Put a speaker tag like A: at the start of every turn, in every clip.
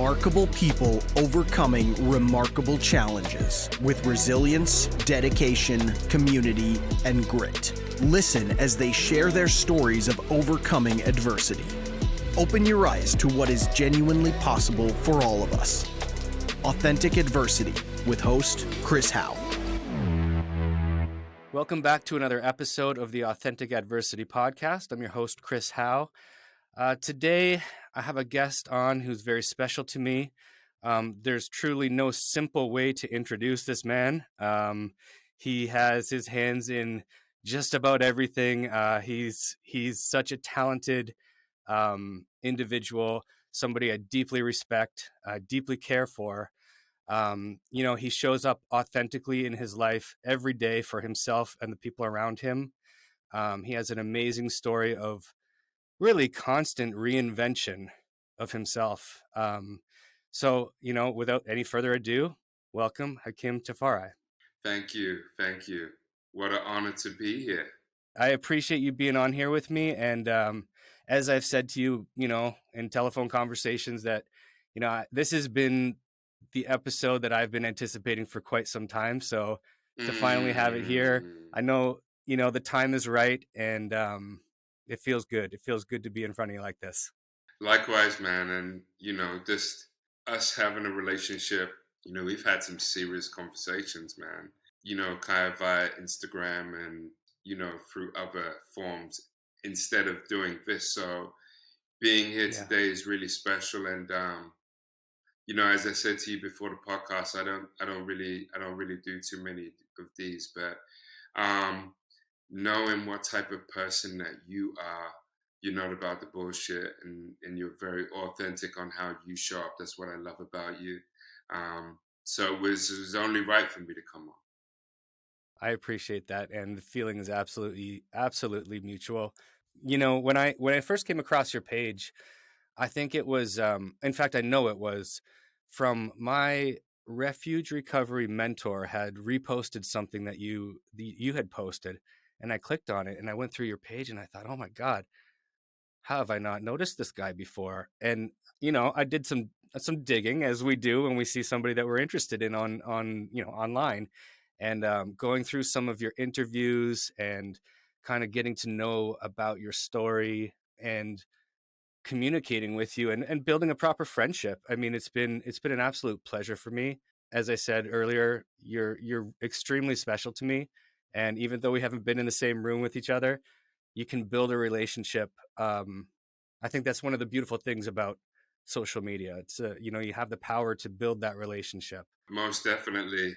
A: Remarkable people overcoming remarkable challenges with resilience, dedication, community, and grit. Listen as they share their stories of overcoming adversity. Open your eyes to what is genuinely possible for all of us. Authentic Adversity with host Chris Howe.
B: Welcome back to another episode of the Authentic Adversity podcast. I'm your host, Chris Howe. Today, I have a guest on who's very special to me. There's truly no simple way to introduce this man. He has his hands in just about everything. He's such a talented individual, somebody I deeply respect, deeply care for. He shows up authentically in his life every day for himself and the people around him. He has an amazing story of really constant reinvention of himself. Without any further ado, welcome Hakim Tafari.
C: Thank you. What an honor to be here.
B: I appreciate you being on here with me. And as I've said to you, in telephone conversations that, this has been the episode that I've been anticipating for quite some time. So to finally have it here, I know, the time is right, and it feels good. It feels good to be in front of you like this.
C: Likewise, man. And, just us having a relationship, we've had some serious conversations, man, kind of via Instagram and, through other forms instead of doing this. So being here today is really special. And, as I said to you before the podcast, I don't really do too many of these, but knowing what type of person that you are, you're not about the bullshit, and you're very authentic on how you show up. That's what I love about you. So it was only right for me to come on.
B: I appreciate that, and the feeling is absolutely mutual. When I first came across your page, I think it was, in fact, I know it was from my refuge recovery mentor had reposted something that you had posted, and I clicked on it and I went through your page and I thought, oh my God, how have I not noticed this guy before? And, I did some digging, as we do when we see somebody that we're interested in on online, and going through some of your interviews and kind of getting to know about your story and communicating with you and building a proper friendship. I mean, it's been an absolute pleasure for me. As I said earlier, you're extremely special to me. And even though we haven't been in the same room with each other, you can build a relationship. I think that's one of the beautiful things about social media. It's you have the power to build that relationship.
C: Most definitely.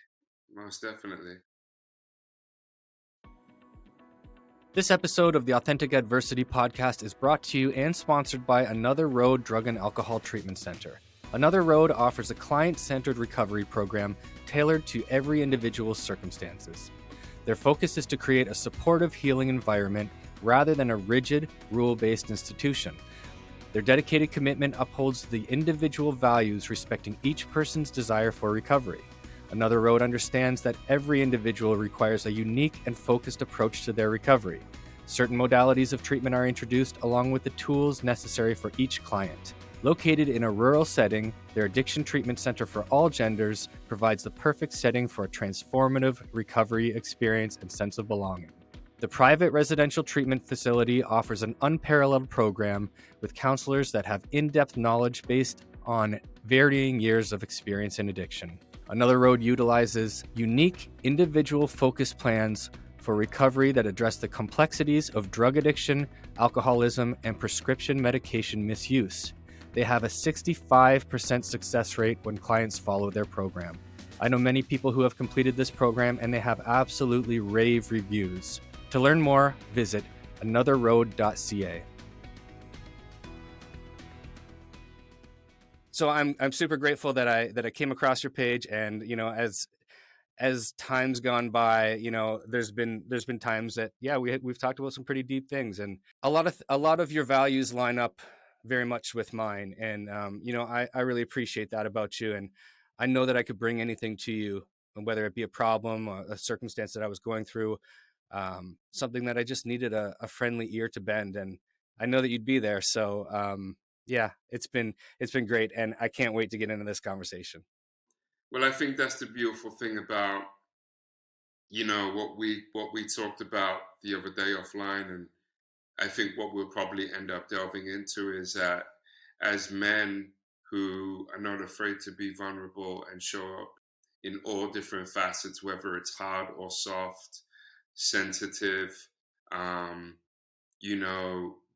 B: This episode of the Authentic Adversity podcast is brought to you and sponsored by Another Road Drug and Alcohol Treatment Center. Another Road offers a client-centered recovery program tailored to every individual's circumstances. Their focus is to create a supportive, healing environment rather than a rigid, rule-based institution. Their dedicated commitment upholds the individual values respecting each person's desire for recovery. Another Road understands that every individual requires a unique and focused approach to their recovery. Certain modalities of treatment are introduced along with the tools necessary for each client. Located in a rural setting, their addiction treatment center for all genders provides the perfect setting for a transformative recovery experience and sense of belonging. The private residential treatment facility offers an unparalleled program with counselors that have in-depth knowledge based on varying years of experience in addiction. Another Road utilizes unique, individual-focused plans for recovery that address the complexities of drug addiction, alcoholism, and prescription medication misuse. They have a 65% success rate when clients follow their program. I know many people who have completed this program, and they have absolutely rave reviews. To learn more, visit anotherroad.ca. So I'm super grateful that I came across your page, and as time's gone by, there's been times that we've talked about some pretty deep things, and a lot of your values line up very much with mine, and I really appreciate that about you, and I know that I could bring anything to you, whether it be a problem or a circumstance that I was going through, something that I just needed a friendly ear to bend, and I know that you'd be there. So Yeah, it's been great, and I can't wait to get into this conversation.
C: Well, I think that's the beautiful thing about, what we talked about the other day offline, and I think what we'll probably end up delving into is that as men who are not afraid to be vulnerable and show up in all different facets, whether it's hard or soft, sensitive, um,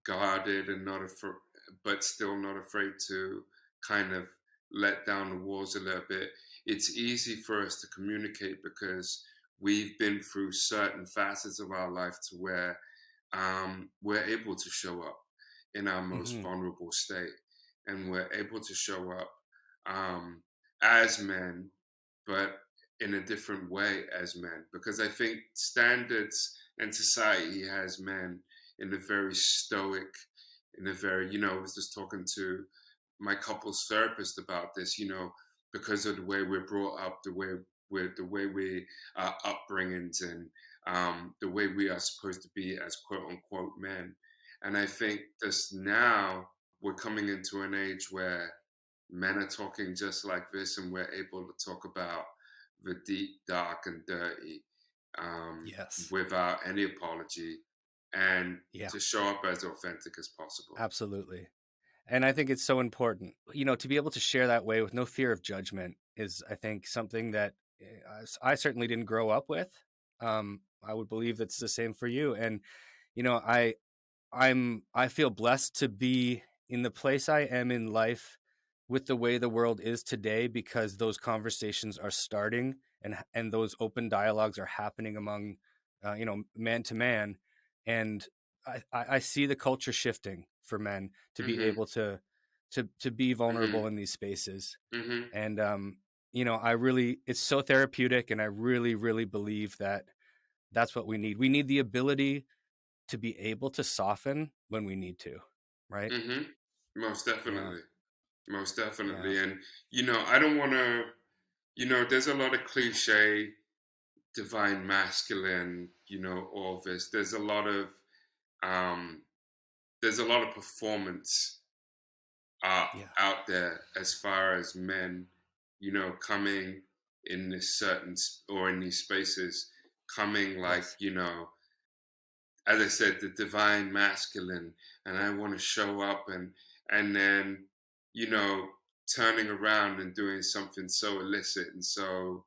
C: guarded and not afraid, but still not afraid to kind of let down the walls a little bit. It's easy for us to communicate because we've been through certain facets of our life to where we're able to show up in our most
B: Hmm.
C: vulnerable state, and we're able to show up um, as men, but in a different way as men. Because I think standards and society has men in a very stoic, in a very, I was just talking to my couples therapist about this, because of the way we're brought up, the way we upbringings, and the way we are supposed to be as quote unquote men. And I think this now we're coming into an age where men are talking just like this, and we're able to talk about the deep, dark, and dirty
B: Yes.
C: without any apology, and
B: Yeah,
C: to show up as authentic as possible.
B: absolutely. And I think it's so important, to be able to share that way with no fear of judgment is, I think, something that I certainly didn't grow up with. I would believe that's the same for you. And, you know, I, I feel blessed to be in the place I am in life with the way the world is today, because those conversations are starting, and those open dialogues are happening among, man to man. And I see the culture shifting for men to be
C: Mm-hmm.
B: able to be vulnerable
C: Mm-hmm.
B: in these spaces.
C: Mm-hmm.
B: And it's so therapeutic, and I really, really believe that that's what we need. We need the ability to be able to soften when we need to, right?
C: Mm-hmm. Most
B: Yeah,
C: definitely. Most
B: yeah,
C: definitely. And, I don't want to, there's a lot of cliche divine masculine, all this. Um, there's a lot of performance uh,
B: yeah,
C: out there as far as men, coming in this or in these spaces, coming like,
B: yes,
C: as I said, the divine masculine, and I want to show up, and then, you know, turning around and doing something so illicit, and so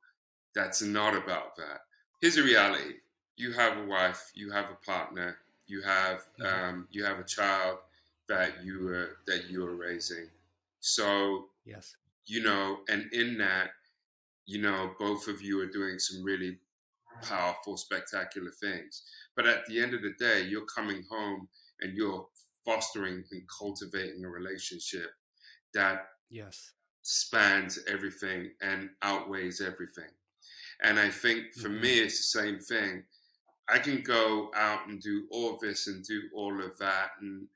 C: that's not about that. Here's the reality: you have a wife, you have a partner,
B: hmm,
C: you have a child that you are raising. So,
B: yes,
C: and in that, both of you are doing some really powerful, spectacular things. But at the end of the day, you're coming home and you're fostering and cultivating a relationship that
B: yes,
C: spans everything and outweighs everything. And I think for
B: hmm,
C: me, it's the same thing. I can go out and do all this and do all of that, and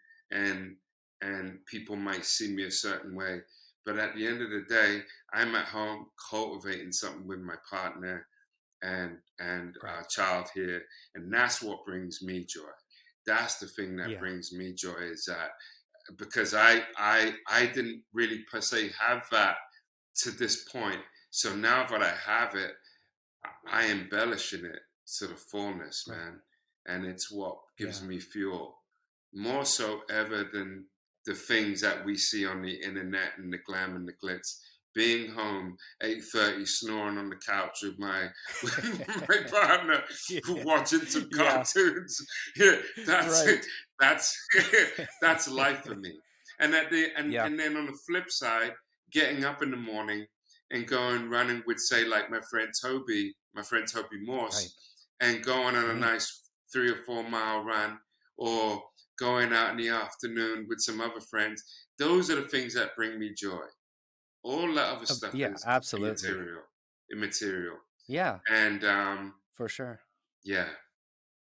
C: and people might see me a certain way. But at the end of the day, I'm at home cultivating something with my partner and
B: right,
C: child here, and that's what brings me joy. That's the thing that
B: yeah,
C: brings me joy, is that because I didn't really per se have that to this point. So now that I have it, I embellish in it to the fullness,
B: right,
C: man. And it's what gives
B: yeah,
C: me fuel. More so ever than the things that we see on the internet and the glam and the glitz. Being home 8:30, snoring on the couch with my with my partner,
B: yeah,
C: watching some
B: yeah,
C: cartoons. Yeah, that's it.
B: right,
C: That's that's life for me. And at the
B: yeah,
C: and then on the flip side, getting up in the morning and going running with, say, like my friend Toby
B: right,
C: Morse, and going on a
B: hmm,
C: nice 3 or 4 mile run, or going out in the afternoon with some other friends. Those are the things that bring me joy. All that other stuff
B: yeah,
C: is
B: absolutely,
C: immaterial.
B: yeah,
C: And
B: for sure.
C: yeah,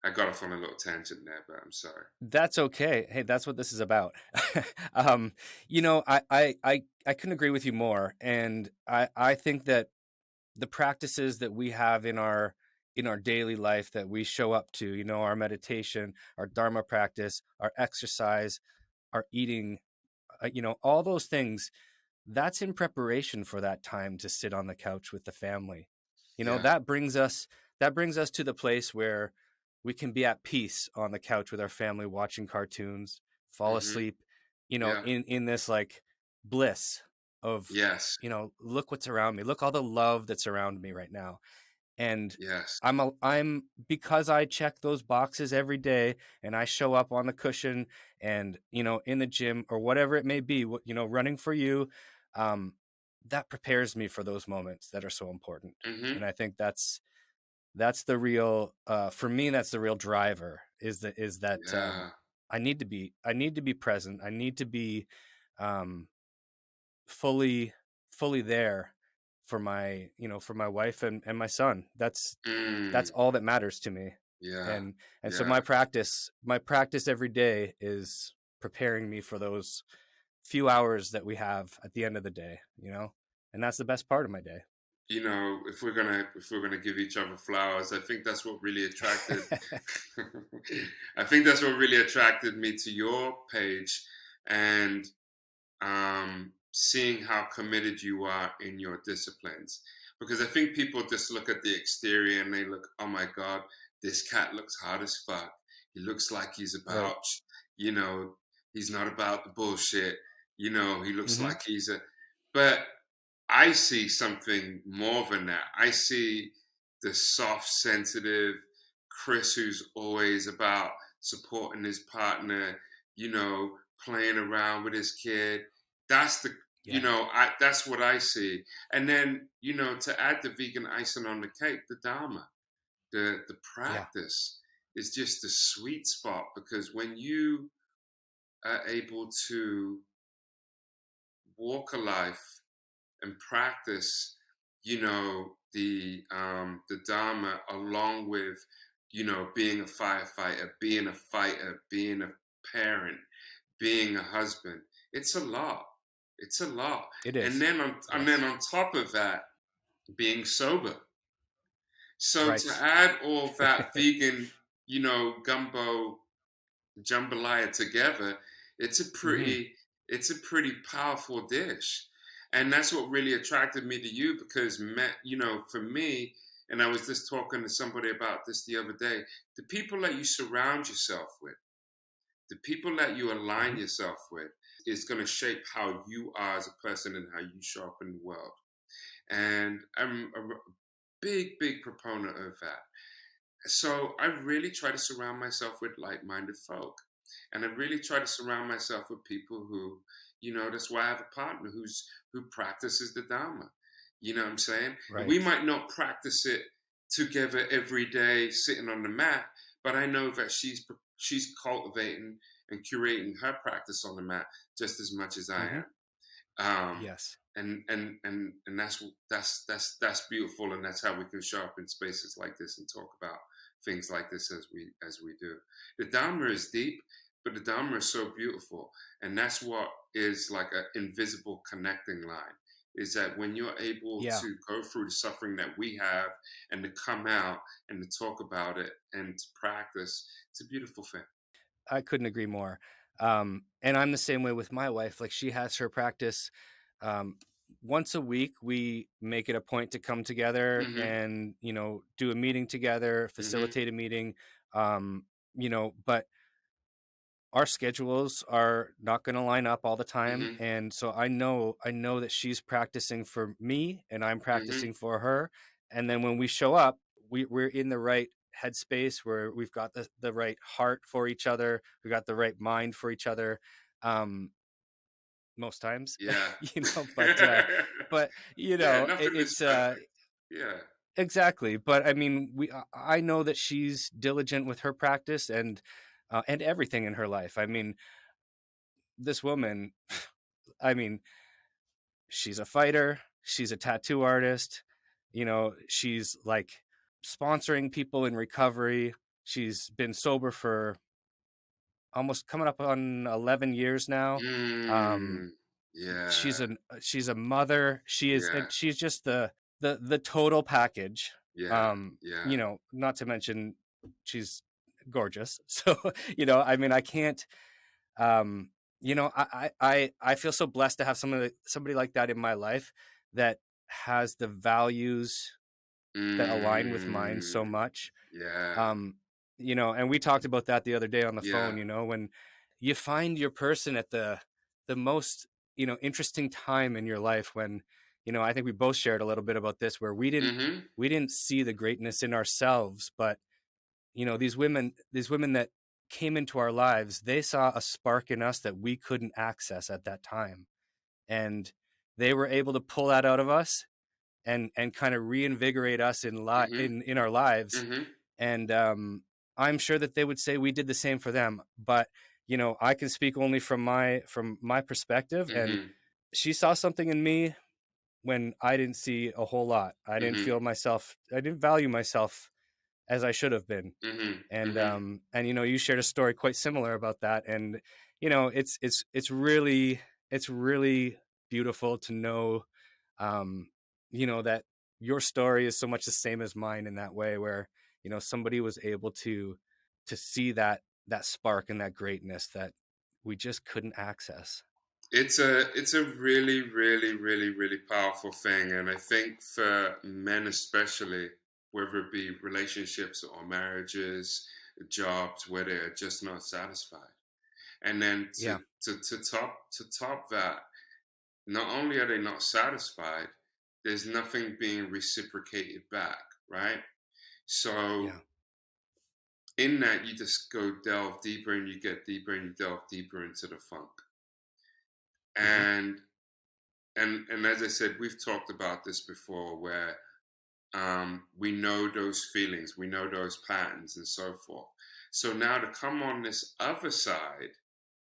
C: I got off on a little tangent there, but I'm sorry.
B: That's okay. Hey, that's what this is about. um, I couldn't agree with you more, and I think that the practices that we have in our daily life that we show up to, our meditation, our dharma practice, our exercise, our eating, all those things, that's in preparation for that time to sit on the couch with the family.
C: Yeah.
B: That brings us to the place where we can be at peace on the couch with our family, watching cartoons, fall
C: Mm-hmm.
B: asleep,
C: Yeah.
B: in this like bliss of,
C: Yes.
B: look what's around me, look all the love that's around me right now. And
C: Yes.
B: I'm because I check those boxes every day, and I show up on the cushion, and in the gym or whatever it may be, running for you, that prepares me for those moments that are so important.
C: Mm-hmm.
B: And I think that's the real, for me, that's the real driver, is that
C: Yeah.
B: I need to be present. I need to be um, fully there for my wife and my son. That's
C: Mm.
B: all that matters to me.
C: Yeah.
B: And so
C: Yeah.
B: my practice every day is preparing me for those few hours that we have at the end of the day, and that's the best part of my day.
C: If we're gonna give each other flowers, I think that's what really attracted. I think that's what really attracted me to your page, and seeing how committed you are in your disciplines. Because I think people just look at the exterior and they look, oh my God, this cat looks hard as fuck. He looks like he's
B: Right.
C: about, you know, he's not about the bullshit. He looks
B: Mm-hmm.
C: like but I see something more than that. I see the soft, sensitive Chris who's always about supporting his partner, playing around with his kid. That's
B: Yeah.
C: that's what I see. And then, to add the vegan icing on the cake, the Dharma, the
B: Yeah.
C: practice is just the sweet spot, because when you are able to walk a life and practice, the Dharma, along with, being a firefighter, being a fighter, being a parent, being a husband. It's a lot. It's a lot.
B: It
C: And
B: is.
C: then
B: Yes.
C: on top of that, being sober. So to
B: Right.
C: add all that vegan, gumbo jambalaya together, it's a
B: Mm-hmm.
C: pretty it's a pretty powerful dish. And that's what really attracted me to you, because for me, and I was just talking to somebody about this the other day, the people that you surround yourself with, the people that you align
B: Mm-hmm.
C: yourself with, is going to shape how you are as a person and how you show up in the world. And I'm a big, big proponent of that. So I really try to surround myself with like-minded folk, and I really try to surround myself with people who, that's why I have a partner who practices the Dharma. You know what I'm saying? And we
B: Right.
C: might not practice it together every day, sitting on the mat, but I know that she's cultivating and curating her practice on the mat just as much as I
B: Mm-hmm.
C: am.
B: Yes.
C: And that's beautiful, and that's how we can show up in spaces like this and talk about things like this as we do. The Dharma is deep, but the Dharma is so beautiful, and that's what is like an invisible connecting line. Is that when you're able
B: Yeah.
C: to go through the suffering that we have, and to come out and to talk about it and to practice, it's a beautiful thing.
B: I couldn't agree more. And I'm the same way with my wife. Like, she has her practice. Um, Once a week, we make it a point to come together
C: Mm-hmm.
B: and, do a meeting together,
C: Mm-hmm.
B: facilitate a meeting. But our schedules are not going to line up all the time.
C: Mm-hmm.
B: And so I know that she's practicing for me and I'm
C: Mm-hmm.
B: practicing for her. And then when we show up, we're in the right headspace, where we've got the right heart for each other. We got the right mind for each other. Most times,
C: Yeah.
B: but
C: Yeah, nothing is
B: it's
C: perfect. Yeah.
B: exactly. But I mean, I know that she's diligent with her practice and everything in her life. I mean, this woman, I mean, she's a fighter, she's a tattoo artist, she's like sponsoring people in recovery. She's been sober for almost coming up on 11 years now. Um,
C: Mm,
B: she's
C: yeah.
B: a mother. She is,
C: Yeah.
B: and she's just the total package.
C: Yeah. Yeah.
B: Not to mention she's gorgeous. So, I mean, I can't, um, I feel so blessed to have somebody like that in my life that has the values that align with mine so
C: Mm,
B: much.
C: yeah,
B: Um, and we talked about that the other day on the
C: yeah.
B: phone, when you find your person at the most, interesting time in your life when, I think we both shared a little bit about this where
C: Mm-hmm.
B: we didn't see the greatness in ourselves, but these women that came into our lives, they saw a spark in us that we couldn't access at that time. And they were able to pull that out of us and kind of reinvigorate us
C: Mm-hmm.
B: in our lives.
C: Mm-hmm.
B: And I'm sure that they would say we did the same for them. But I can speak only from my perspective. And
C: Mm-hmm.
B: she saw something in me when I didn't see a whole lot.
C: Mm-hmm.
B: I didn't value myself as I should have been.
C: Mm-hmm.
B: And
C: Mm-hmm.
B: you shared a story quite similar about that. And it's really beautiful to know, um, that your story is so much the same as mine in that way, where somebody was able to see that spark and that greatness that we just couldn't access.
C: It's a really, really, really, really powerful thing, and I think for men especially, whether it be relationships or marriages, jobs, where they're just not satisfied, and then to
B: Yeah.
C: to to top that, not only are they not satisfied, there's nothing being reciprocated back, right? So
B: Yeah.
C: in that, you just go delve deeper, and you get deeper, and you delve deeper into the funk,
B: Hmm.
C: and and as I said, we've talked about this before, where we know those feelings, we know those patterns, and so forth. So now to come on this other side,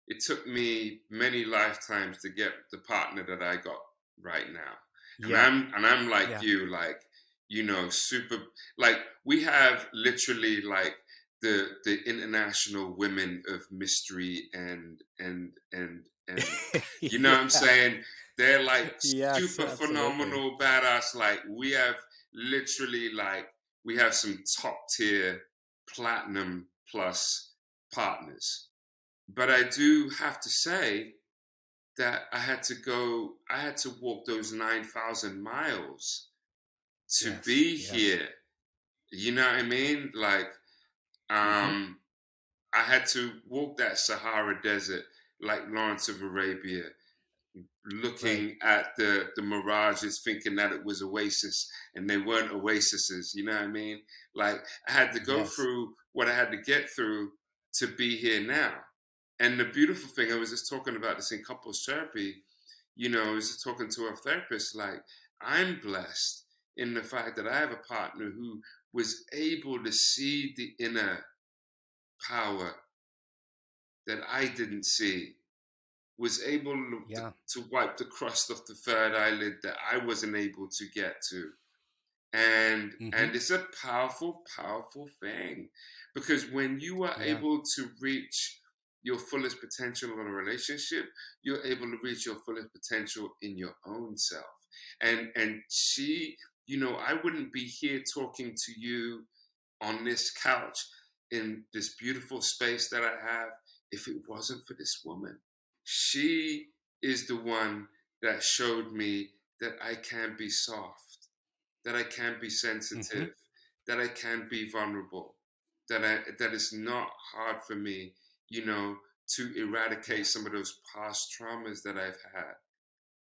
C: it took me many lifetimes to get the partner that I got right now, and
B: Yeah.
C: I'm like
B: Yeah.
C: you, like super, like we have literally like the international women of mystery and you know what I'm
B: Yeah.
C: saying? They're like
B: Yes,
C: super
B: absolutely.
C: phenomenal, badass. Like we have literally like we have some top tier platinum plus partners. But I do have to say that I had to walk those 9,000 miles to
B: Yes.
C: be
B: Yes.
C: here. You know what I mean? Like,
B: Hmm.
C: um, I had to walk that Sahara Desert like Lawrence of Arabia,
B: Right.
C: looking at the mirages, thinking that it was oasis, and they weren't oases. You know what I mean? Like I had to go
B: Yes.
C: through what I had to get through to be here now. And the beautiful thing, I was just talking about this in couples therapy. I was just talking to a therapist. Like I'm blessed in the fact that I have a partner who was able to see the inner power that I didn't see, was able
B: Yeah.
C: to wipe the crust off the third eyelid that I wasn't able to get to. And
B: Hmm.
C: it's a powerful, powerful thing, because when you are
B: Yeah.
C: able to reach your fullest potential in a relationship, you're able to reach your fullest potential in your own self. And she, I wouldn't be here talking to you on this couch in this beautiful space that I have if it wasn't for this woman. She is the one that showed me that I can be soft, that I can be
B: Hmm.
C: sensitive, that I can be vulnerable, that it's not hard for me, to
B: Yeah.
C: eradicate some of those past traumas that I've had.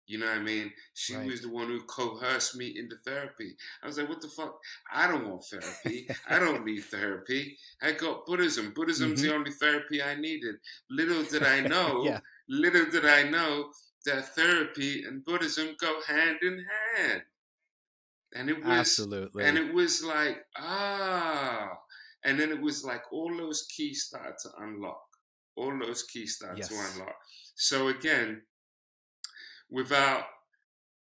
C: You know what I mean? She was
B: Right.
C: the one who coerced me into therapy. I was like, what the fuck? I don't want therapy. I don't need therapy. I got Buddhism. Buddhism's
B: Hmm.
C: the only therapy I needed. Little did I
B: Yeah.
C: know, little did I know that therapy and Buddhism go hand in hand. And it was and
B: Absolutely.
C: it was like, and then it was like all those keys started to unlock. All those keys started to
B: Yes.
C: unlock. So again, without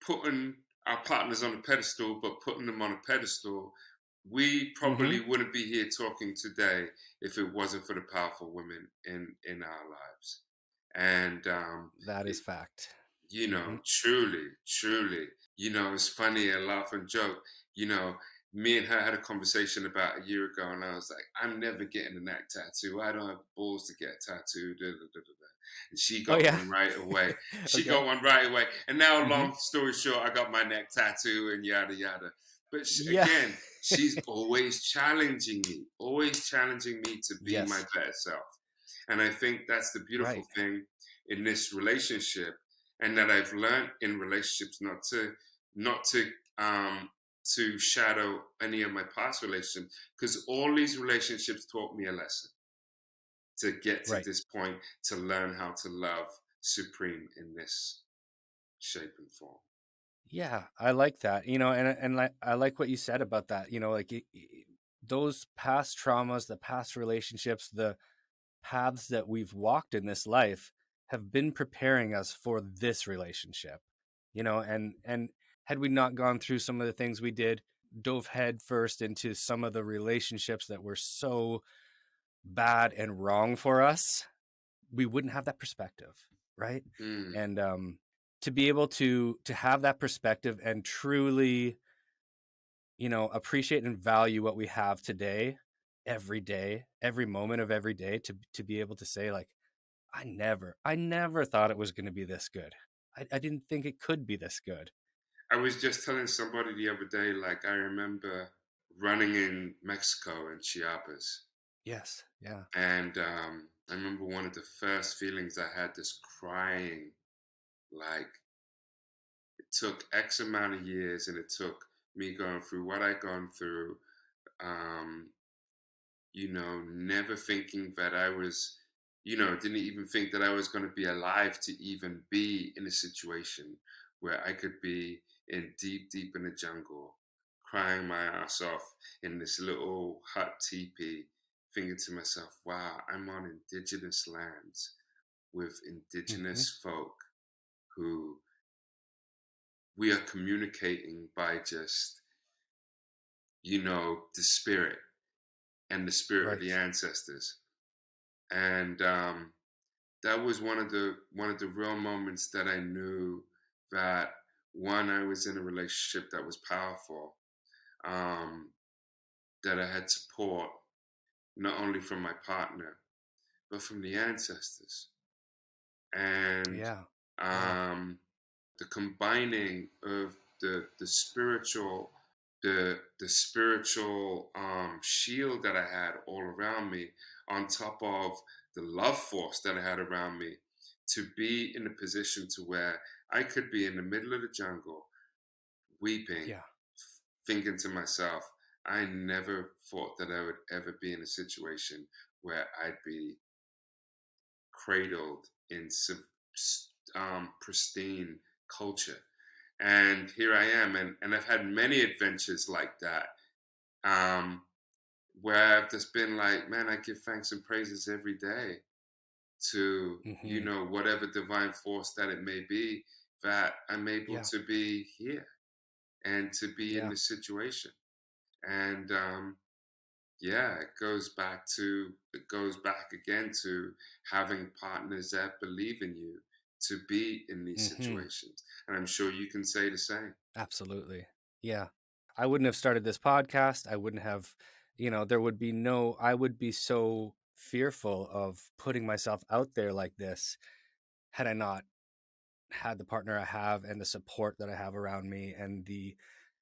C: putting our partners on a pedestal, but putting them on a pedestal, we
B: Hmm.
C: probably wouldn't be here talking today if it wasn't for the powerful women in our lives. And
B: That
C: it,
B: is fact.
C: you
B: Hmm.
C: know, truly, truly, it's funny, a laugh and joke. You know, me and her had a conversation about a year ago, and I was like, I'm never getting a neck tattoo. I don't have balls to get a tattoo. Da, da, da, da, da. And she
B: Oh
C: got
B: yeah.
C: one right away. She
B: Okay.
C: got one right away. And now,
B: Hmm.
C: long story short, I got my neck tattoo and yada, yada. But
B: Yeah.
C: again, she's always challenging me to be my
B: Yes.
C: better self. And I think that's the beautiful
B: Right.
C: thing in this relationship, and that I've learned in relationships not to shadow any of my past relationships, because all these relationships taught me a lesson to get to
B: Right.
C: this point, to learn how to love supreme in this shape and form.
B: Yeah, I like that. I like what you said about that. Like those past traumas, the past relationships, the paths that we've walked in this life have been preparing us for this relationship. And had we not gone through some of the things we did, dove head first into some of the relationships that were so bad and wrong for us, we wouldn't have that perspective, right?
C: Mm,
B: And to be able to have that perspective and truly, appreciate and value what we have today, every day, every moment of every day, to be able to say, like, I never thought it was going to be this good. I didn't think it could be this good.
C: I was just telling somebody the other day, like, I remember running in Mexico in Chiapas.
B: Yes. Yeah.
C: And I remember one of the first feelings I had, this crying. Like, it took X amount of years, and it took me going through what I'd gone through, um, never thinking that I was, didn't even think that I was going to be alive to even be in a situation where I could be in deep, deep in the jungle, crying my ass off in this little hut teepee, thinking to myself, wow, I'm on indigenous lands with
B: Hmm.
C: indigenous folk who we are communicating by just, the spirit and the spirit of the
B: Right.
C: ancestors. And that was one of the real moments that I knew that, one, I was in a relationship that was powerful, um, that I had support not only from my partner but from the ancestors, and
B: Yeah. Yeah.
C: um, the combining of the spiritual, the spiritual shield that I had all around me, on top of the love force that I had around me, to be in a position to where I could be in the middle of the jungle weeping,
B: Yeah.
C: thinking to myself, I never thought that I would ever be in a situation where I'd be cradled in pristine culture. And here I am, and I've had many adventures like that, um, where I've just been like, man, I give thanks and praises every day to,
B: Hmm.
C: whatever divine force that it may be, that I'm able
B: Yeah.
C: to be here and to be in
B: Yeah.
C: this situation. And yeah, it goes back again to having partners that believe in you to be in these
B: Hmm.
C: situations. And I'm sure you can say the same.
B: Absolutely. Yeah. I wouldn't have started this podcast. I wouldn't have, I would be so fearful of putting myself out there like this had I not had the partner I have and the support that I have around me and the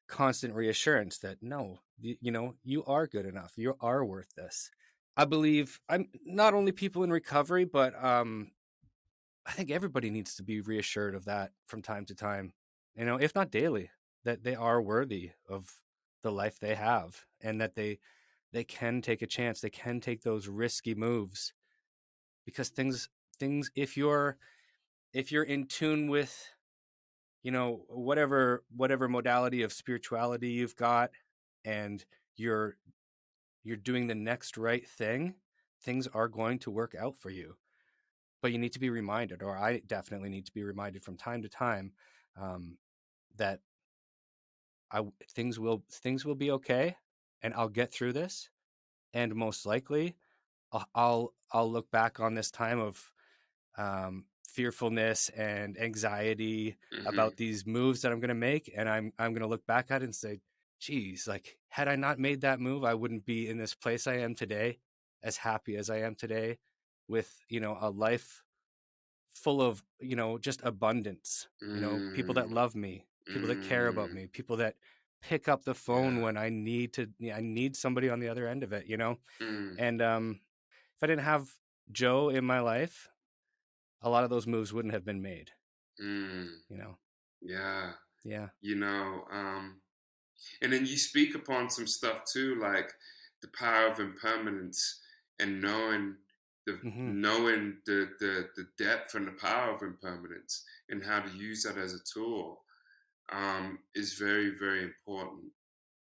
B: constant reassurance that no, you are good enough. You are worth this. I believe I'm not only people in recovery, but I think everybody needs to be reassured of that from time to time, if not daily, that they are worthy of the life they have and that they can take a chance, they can take those risky moves because things if you're in tune with, whatever modality of spirituality you've got and you're you're doing the next right thing, things are going to work out for you. But you need to be reminded, or I definitely need to be reminded from time to time, um, that things will be okay, and I'll get through this. And most likely, I'll look back on this time of fearfulness and anxiety
C: Hmm.
B: about these moves that I'm going to make, and I'm going to look back at it and say, geez, like had I not made that move, I wouldn't be in this place I am today, as happy as I am today, with, a life full of, just abundance, people that
C: Mm,
B: love me, people that care about
C: mm,
B: me, people that pick up the phone
C: yeah.
B: when I need somebody on the other end of it,
C: Mm,
B: And if I didn't have Joe in my life, a lot of those moves wouldn't have been made,
C: mm,
B: you know.
C: yeah.
B: Yeah.
C: You know, and then you speak upon some stuff too, like the power of impermanence and
B: Hmm.
C: knowing the depth and the power of impermanence and how to use that as a tool is very, very important.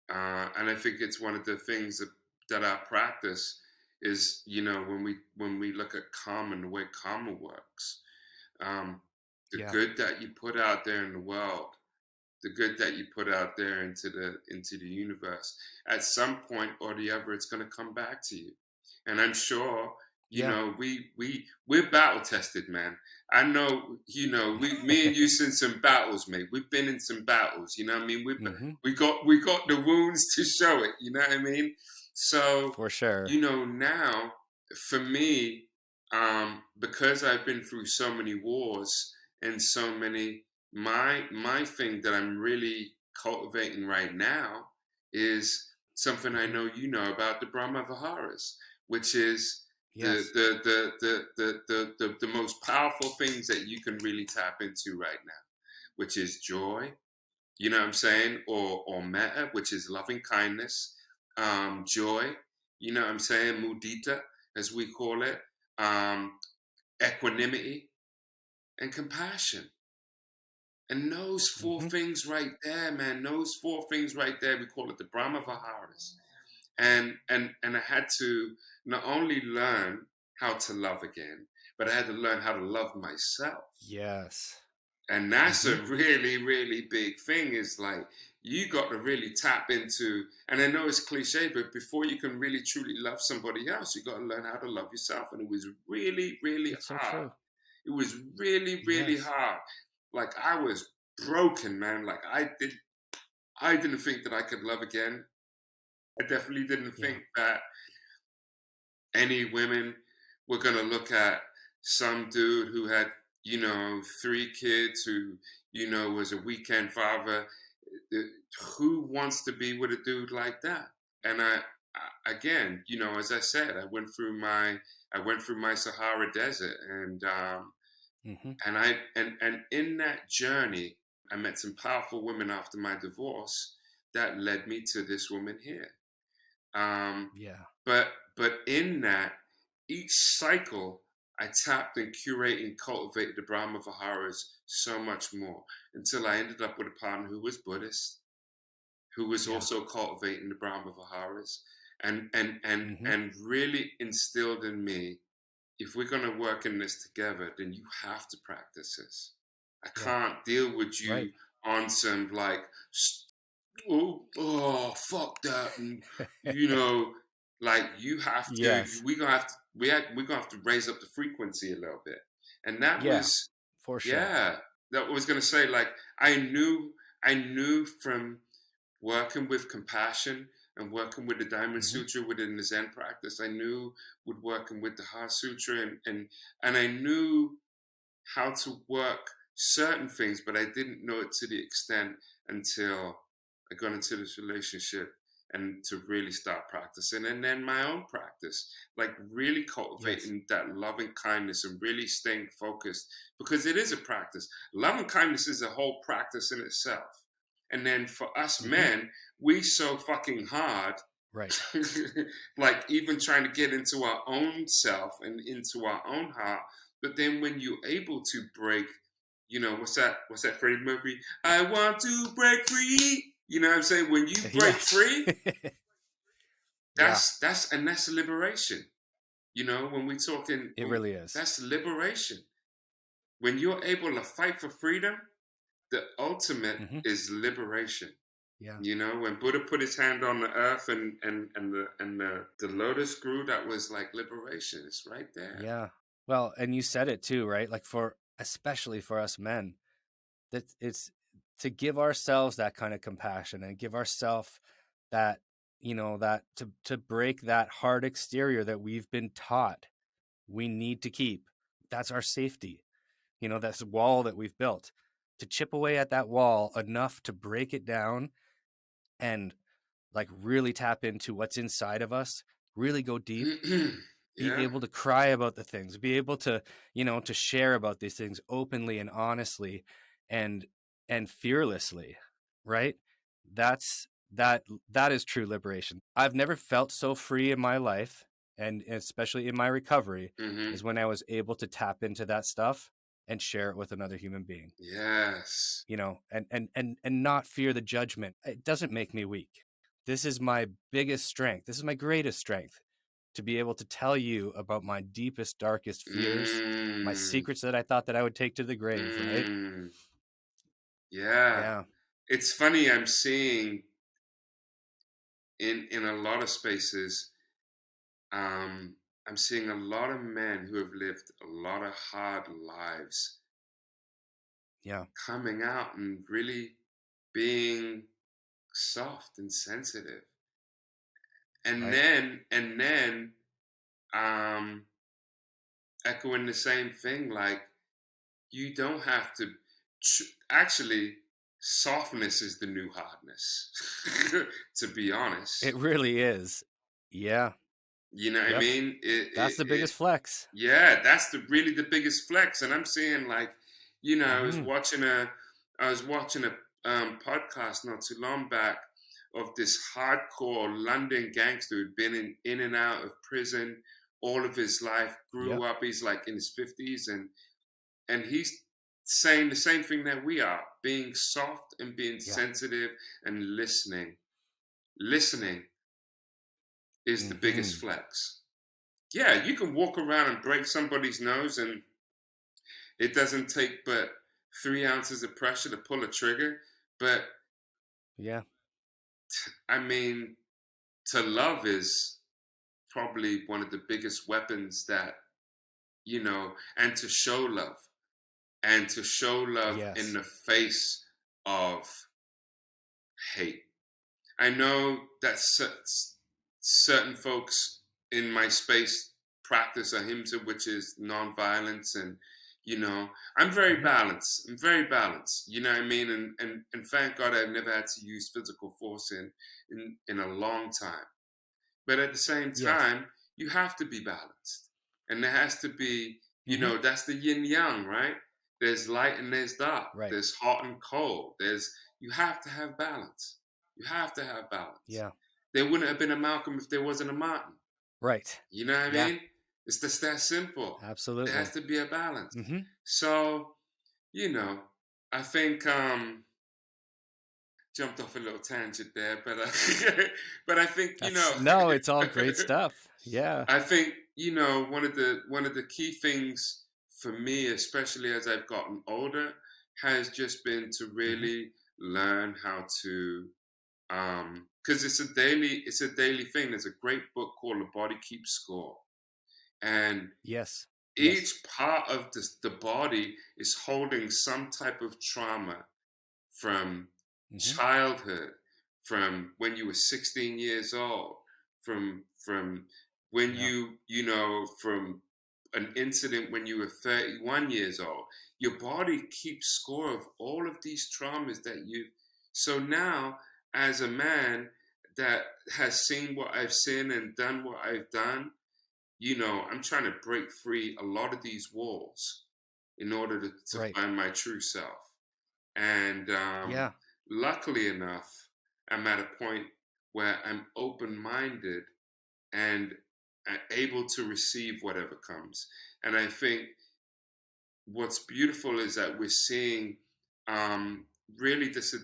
C: And I think it's one of the things that I practice is, when we look at karma and the way karma works, um, the
B: Yeah.
C: good that you put out there in the world, the good that you put out there into the universe, at some point or the other, it's going to come back to you. And I'm sure,
B: Yeah.
C: we're battle tested, man. I know, me and you in some battles, mate. We've been in some battles. You know what I mean?
B: Hmm.
C: We got the wounds to show it. You know what I mean? So,
B: For sure.
C: now for me, because I've been through so many wars and so many, my thing that I'm really cultivating right now is something I
B: Hmm.
C: know about, the Brahma Viharas, which is the
B: Yes.
C: the the the the the the most powerful things that you can really tap into right now, which is joy, you know what I'm saying, or metta, which is loving kindness, joy, you know what I'm saying, mudita, as we call it, um, equanimity, and compassion. And those four
B: Hmm.
C: things right there, man, those four things right there, we call it the Brahma Viharas. And I had to not only learn how to love again, but I had to learn how to love myself.
B: Yes.
C: And that's
B: Hmm.
C: a really, really big thing, is like, you got to really tap into, and I know it's cliche, but before you can really truly love somebody else, you got to learn how to love yourself. And it was really, really
B: It's so
C: hard.
B: true.
C: It was really, really
B: Yes.
C: hard. Like, I was broken, man. Like, I didn't think that I could love again. I definitely didn't
B: Yeah.
C: think that any women were going to look at some dude who had, 3 kids, who, was a weekend father. Uh, Who wants to be with a dude like that? And again, as I said, I went through my Sahara Desert,
B: Hmm.
C: and in that journey, I met some powerful women after my divorce that led me to this woman here. Um,
B: Yeah.
C: but but in that, each cycle, I tapped and curated and cultivated the Brahma Viharas so much more, until I ended up with a partner who was Buddhist, who was
B: Yeah.
C: also cultivating the Brahma Viharas,
B: Hmm.
C: and really instilled in me, if we're going to work in this together, then you have to practice this. I
B: Yeah.
C: can't deal with
B: Right.
C: you on some, like, oh, fuck that, and like, you have to.
B: Yes.
C: We're gonna have to raise up the frequency a little bit, and that
B: Yeah.
C: was,
B: For sure.
C: yeah. That was gonna say, like, I knew from working with compassion and working with the Diamond
B: Hmm.
C: Sutra within the Zen practice. I knew with working with the Heart Sutra, and I knew how to work certain things, but I didn't know it to the extent until I got into this relationship and to really start practicing. And then my own practice, like really
B: Yes.
C: cultivating that loving kindness and really staying focused, because it is a practice. Loving kindness is a whole practice in itself. And then for us
B: Hmm.
C: men, we so fucking hard,
B: Right.
C: like, even trying to get into our own self and into our own heart. But then when you're able to break, what's that Freddie Mercury? I want to break free. You know what I'm saying? When you break
B: Yes.
C: free,
B: Yeah.
C: that's liberation. When we're talking,
B: It really is.
C: that's liberation. When you're able to fight for freedom, the ultimate
B: Hmm.
C: is liberation.
B: Yeah.
C: When Buddha put his hand on the earth, and the lotus grew, that was like liberation. It's right there.
B: Yeah. Well, and you said it too, right? Like especially for us men, that it's to give ourselves that kind of compassion and give ourselves that, that to break that hard exterior that we've been taught we need to keep. That's our safety. That's a wall that we've built. To chip away at that wall enough to break it down and like really tap into what's inside of us, really go deep, be
C: Yeah.
B: able to cry about the things, be able to, to share about these things openly and honestly and fearlessly, right? That is true liberation. I've never felt so free in my life, and especially in my recovery,
C: Mm-hmm.
B: is when I was able to tap into that stuff and share it with another human being.
C: Yes.
B: And not fear the judgment. It doesn't make me weak. This is my biggest strength. This is my greatest strength, to be able to tell you about my deepest, darkest fears, my secrets that I thought that I would take to the grave, right?
C: Yeah.
B: Yeah.
C: It's funny, I'm seeing in a lot of spaces, I'm seeing a lot of men who have lived a lot of hard lives
B: Yeah.
C: coming out and really being soft and sensitive. And
B: Right.
C: then echoing the same thing, like, you don't have to actually, softness is the new hardness. To be honest,
B: It really is. Yeah.
C: you know what I
B: Yep.
C: mean?
B: That's the biggest flex.
C: Yeah, that's really the biggest flex. And I'm seeing, like, I was
B: Mm-hmm.
C: watching a podcast not too long back of this hardcore London gangster who'd been in and out of prison all of his life, grew
B: Yep.
C: up. He's like in his 50s, and he's saying the same thing that we are, being soft and being sensitive and listening. Listening is the biggest flex. Yeah, you can walk around and break somebody's nose, and it doesn't take but 3 ounces of pressure to pull a trigger. But
B: Yeah.
C: I mean, to love is probably one of the biggest weapons that, and to show love. And to show love in
B: Yes.
C: the face of hate. I know that certain folks in my space practice ahimsa, which is nonviolence, and I'm very balanced. I'm very balanced. You know what I mean? And thank God I've never had to use physical force in a long time. But at the same time, you have to be balanced, and there has to be, that's the yin yang, right? There's light and there's dark.
B: Right.
C: There's hot and cold. You have to have balance. You have to have balance.
B: Yeah.
C: There wouldn't have been a Malcolm if there wasn't a Martin.
B: Right.
C: You know what I mean? It's just that simple.
B: Absolutely.
C: There has to be a balance.
B: Mm-hmm.
C: So, I think jumped off a little tangent there, but but I think
B: no, it's all great stuff. Yeah.
C: I think one of the key things for me, especially as I've gotten older, has just been to really learn how to, because it's a daily thing. There's a great book called The Body Keeps Score, and each part of the body is holding some type of trauma from childhood, from when you were 16 years old, from when from an incident when you were 31 years old. Your body keeps score of all of these traumas so now, as a man that has seen what I've seen and done what I've done, I'm trying to break free a lot of these walls in order to find my true self. And luckily enough, I'm at a point where I'm open-minded and able to receive whatever comes. And I think what's beautiful is that we're seeing really this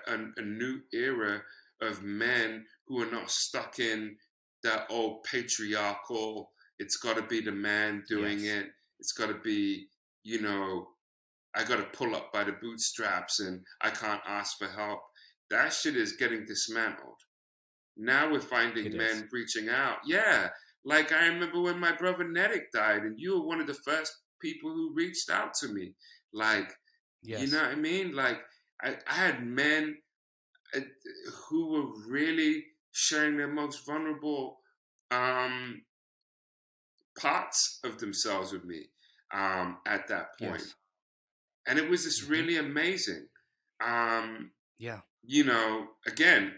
C: a new era of men who are not stuck in that old patriarchal, it's got to be the man doing it. It's got to be, I got to pull up by the bootstraps and I can't ask for help. That shit is getting dismantled. Now we're finding men reaching out. Yeah. Like I remember when my brother Nedick died, and you were one of the first people who reached out to me. Like, you know what I mean? Like, I had men uh, who were really sharing their most vulnerable um, parts of themselves with me at that point.
B: Yes.
C: And it was just
B: Hmm.
C: really amazing. Um,
B: Yeah.
C: Again,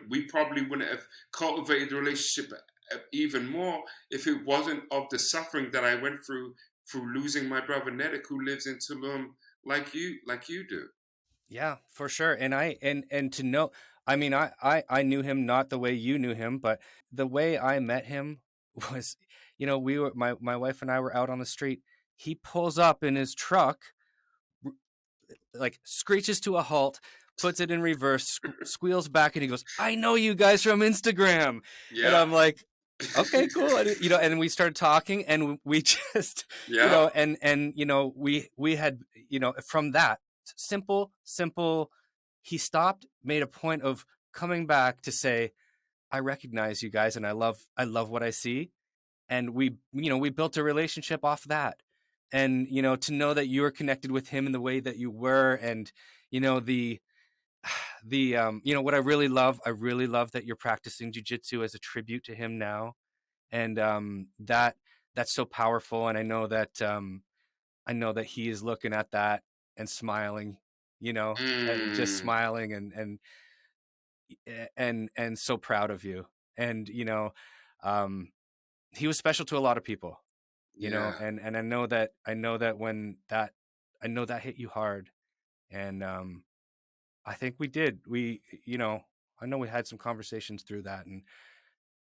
C: we probably wouldn't have cultivated the relationship even more if it wasn't of the suffering that I went through losing my brother Nedek, who lives in Tulum like you do.
B: Yeah, for sure. And to know, I mean, I knew him not the way you knew him, but the way I met him was, we were my wife and I were out on the street. He pulls up in his truck, like screeches to a halt, puts it in reverse, squeals back, and he goes, "I know you guys from Instagram," and
C: Yeah.
B: I'm like, "Okay, cool," and we started talking, and we just,
C: Yeah.
B: we had, from that simple, he stopped, made a point of coming back to say, "I recognize you guys, and I love what I see," and we built a relationship off that. And to know that you were connected with him in the way that you were, and the what I really love that you're practicing jujitsu as a tribute to him now. And that's so powerful. And I know that he is looking at that and smiling, just
C: Mm,
B: smiling, and so proud of you. And um he was special to a lot of people,
C: yeah.
B: and I know that when that I know that hit you hard. And I think I know we had some conversations through that, and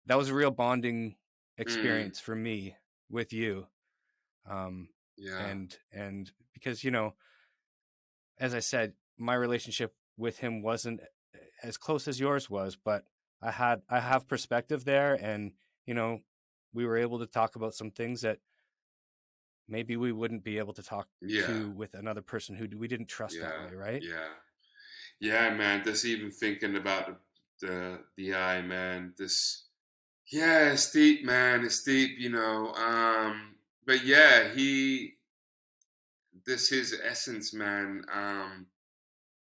B: that was a real bonding
C: Mm,
B: experience for me with you. um
C: yeah.
B: and because as I said, my relationship with him wasn't as close as yours was, but I have perspective there. And you know we were able to talk about some things that maybe we wouldn't be able to talk
C: Yeah.
B: to with another person who we didn't trust that
C: Yeah.
B: way, right?
C: Yeah. Yeah, man. Just even thinking about the eye, man. This, yeah, it's deep, man. It's deep, But yeah, this his essence, man.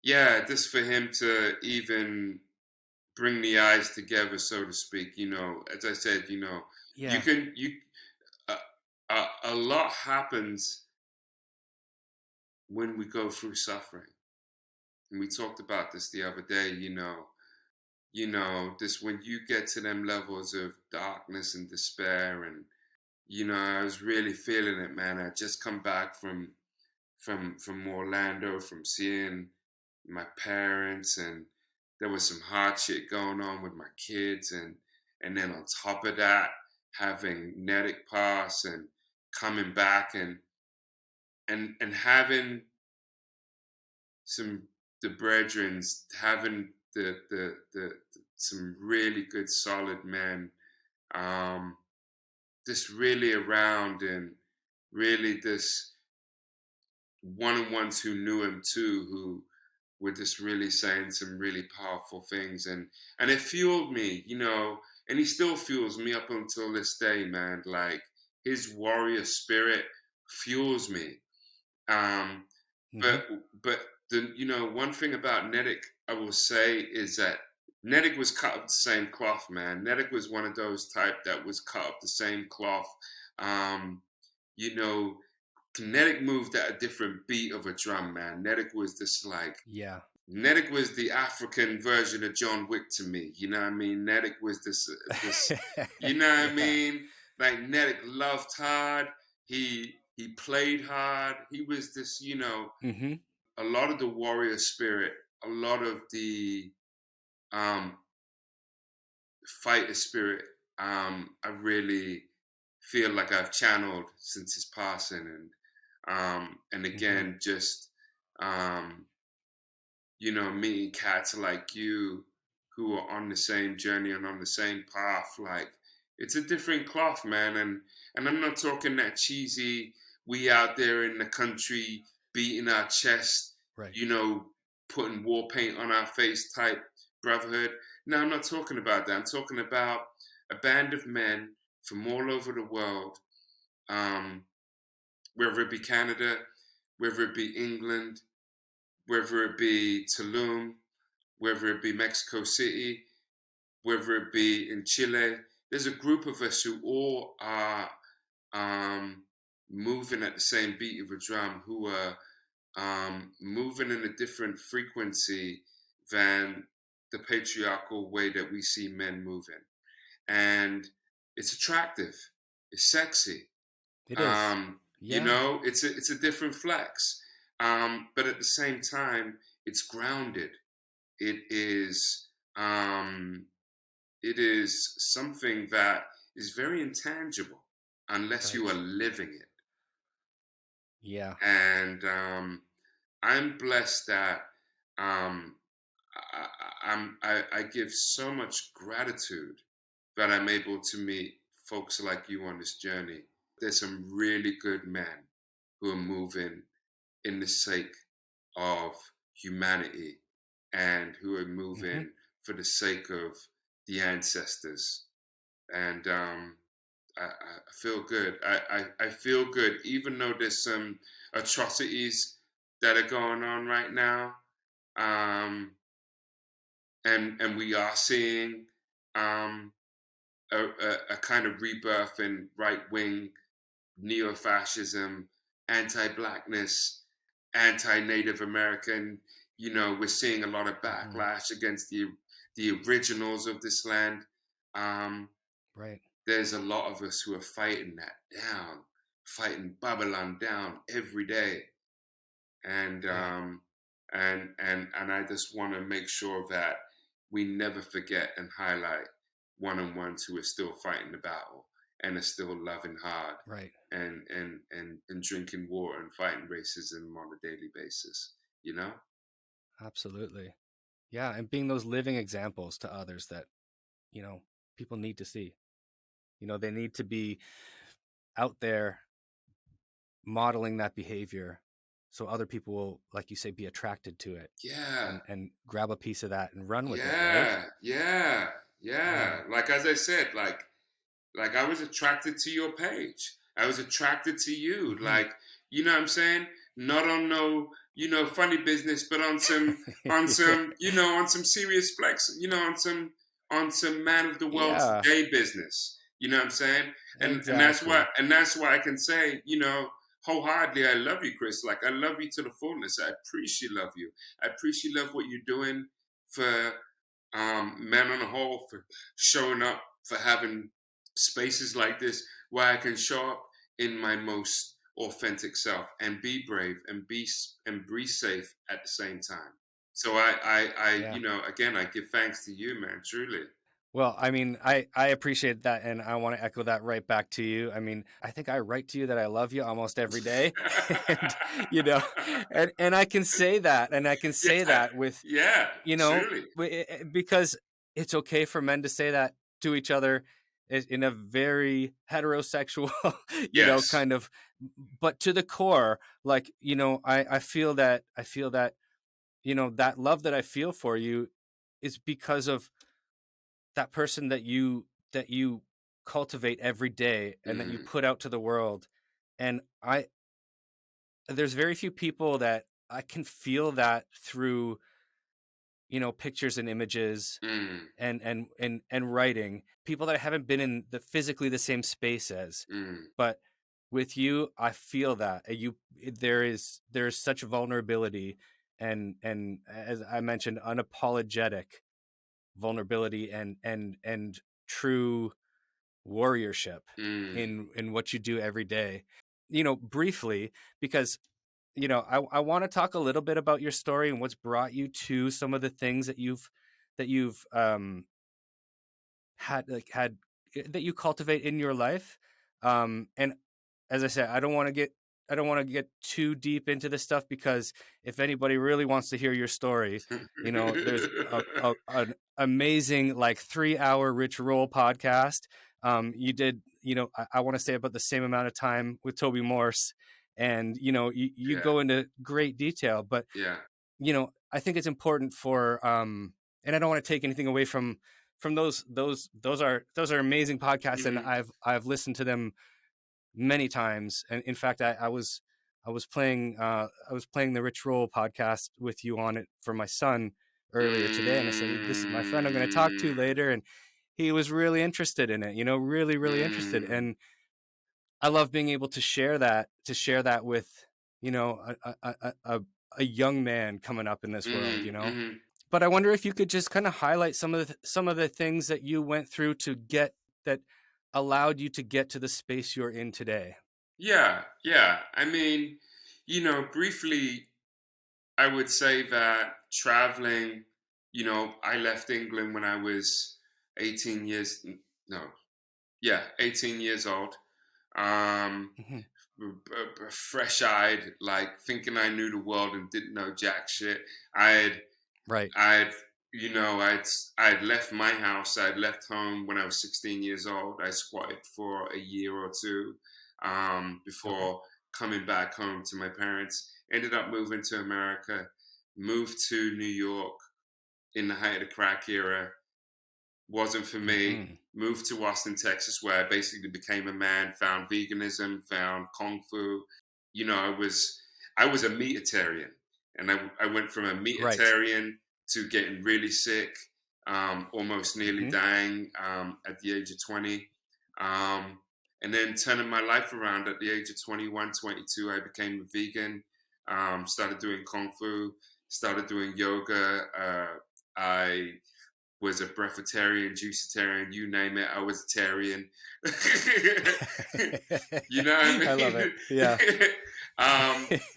C: Yeah, just for him to even bring the eyes together, so to speak. As I said, you
B: Yeah.
C: can you a, a lot happens when we go through suffering, and we talked about this the other day. This when you get to them levels of darkness and despair, and I was really feeling it, man. I just come back from Orlando, from seeing my parents, and there was some hard shit going on with my kids, and then on top of that, having Nedic pass and coming back, and having some the brethrens, having the some really good solid men, um, just really around, and really this one-on-ones who knew him too, who were just really saying some really powerful things, and it fueled me, and he still fuels me up until this day, man. Like his warrior spirit fuels me. Um,
B: Hmm.
C: but the one thing about Nedic I will say is that Nedic was cut up the same cloth, man. Nedic was one of those type that was cut up the same cloth. Um, you know, Kinetic moved at a different beat of a drum, man.
B: Yeah.
C: Nedic was the African version of John Wick to me. You know what I mean? Nedic was this, you know what I
B: Yeah.
C: mean? Like Nedic loved hard. He played hard. He was this,
B: Hmm.
C: a lot of the warrior spirit, a lot of the um, fighter spirit. I really feel like I've channeled since his passing, and
B: Hmm.
C: again, just um, meeting cats like you who are on the same journey and on the same path. Like it's a different cloth, man, and I'm not talking that cheesy. We out there in the country beating our chest,
B: Right.
C: you know, putting war paint on our face type brotherhood. No, I'm not talking about that. I'm talking about a band of men from all over the world, um, whether it be Canada, whether it be England, whether it be Tulum, whether it be Mexico City, whether it be in Chile. There's a group of us who all are moving at the same beat of a drum, who are moving in a different frequency than the patriarchal way that we see men moving. And it's attractive, it's sexy.
B: It is.
C: You know, it's a different flex. But at the same time, it's grounded. It is something that is very intangible unless you are living it.
B: Yeah.
C: And I'm blessed that I give so much gratitude that I'm able to meet folks like you on this journey. There's some really good men who are moving in the sake of humanity and who are moving for the sake of the ancestors. And I feel good. I feel good, even though there's some atrocities that are going on right now. And we are seeing a kind of rebirth in right-wing neo-fascism, anti-blackness, anti-Native American. You know, we're seeing a lot of backlash against the originals of this land.
B: Right.
C: There's a lot of us who are fighting that down, fighting Babylon down every day. And and I just want to make sure that we never forget and highlight one-on-ones who are still fighting the battle and are still loving hard,
B: right,
C: and drinking water and fighting racism on a daily basis. You know?
B: Absolutely. Yeah, and being those living examples to others that, you know, people need to see. You know, they need to be out there modeling that behavior so other people will, like you say, be attracted to it.
C: Yeah.
B: And grab a piece of that and run with it, right?
C: Yeah. Like, as I said, like I was attracted to your page. I was attracted to you. Like, you know what I'm saying? Not on no, you know, funny business, but on some you know, on some serious flex, you know, on some man of the world today business. You know what I'm saying? And that's why I can say, you know, wholeheartedly, I love you, Chris. Like, I love you to the fullness. I appreciate love you. I appreciate love what you're doing for men on the whole, for showing up, for having spaces like this where I can show up in my most authentic self and be brave and be safe at the same time. So I you know, again, I give thanks to you, man, truly.
B: Well, I mean, I appreciate that, and I want to echo that right back to you. I mean, I think I write to you that I love you almost every day, and, you know, and I can say that, and I can say that with, you know, truly. Because it's okay for men to say that to each other in a very heterosexual, you know, kind of, but to the core, like, you know, I feel that, you know, that love that I feel for you is because of that person that you cultivate every day and that you put out to the world. And there's very few people that I can feel that through, you know, pictures and images and writing, people that I haven't been in physically the same space as. But with you, I feel that there is such vulnerability and as I mentioned, unapologetic vulnerability and true warriorship in what you do every day. You know, briefly, because, you know, I want to talk a little bit about your story and what's brought you to some of the things that you've had that you cultivate in your life. And as I said, I don't want to get too deep into this stuff, because if anybody really wants to hear your story, you know, there's an amazing, like, 3-hour Rich Roll podcast. You did, you know, I want to say about the same amount of time with Toby Morse, and, you know, you go into great detail, but you know, I think it's important for, and I don't want to take anything away from those are amazing podcasts, and I've listened to them many times. And in fact, I was I was playing the Rich Roll podcast with you on it for my son earlier today, and I said, this is my friend I'm going to talk to later, and he was really interested in it, really interested. And I love being able to share that with, a young man coming up in this world, But I wonder if you could just kind of highlight some of the things that you went through that allowed you to get to the space you're in today.
C: Yeah. I mean, briefly, I would say that traveling, I left England when I was 18 years, no, yeah, 18 years old. Fresh-eyed, like thinking I knew the world and didn't know jack shit.
B: Right.
C: I'd I'd left my house. I'd left home when I was 16 years old. I squatted for a year or two before coming back home to my parents. Ended up moving to America. Moved to New York in the height of the crack era. Wasn't for me. Moved to Austin, Texas, where I basically became a man. Found veganism. Found kung fu. I was a meatitarian, and I went from a meatitarian to getting really sick, almost nearly dying at the age of 20. And then turning my life around at the age of 21, 22, I became a vegan, started doing kung fu, started doing yoga. I was a breatharian, juicitarian, you name it. I was a tarian. You know what I mean?
B: I love it. Yeah.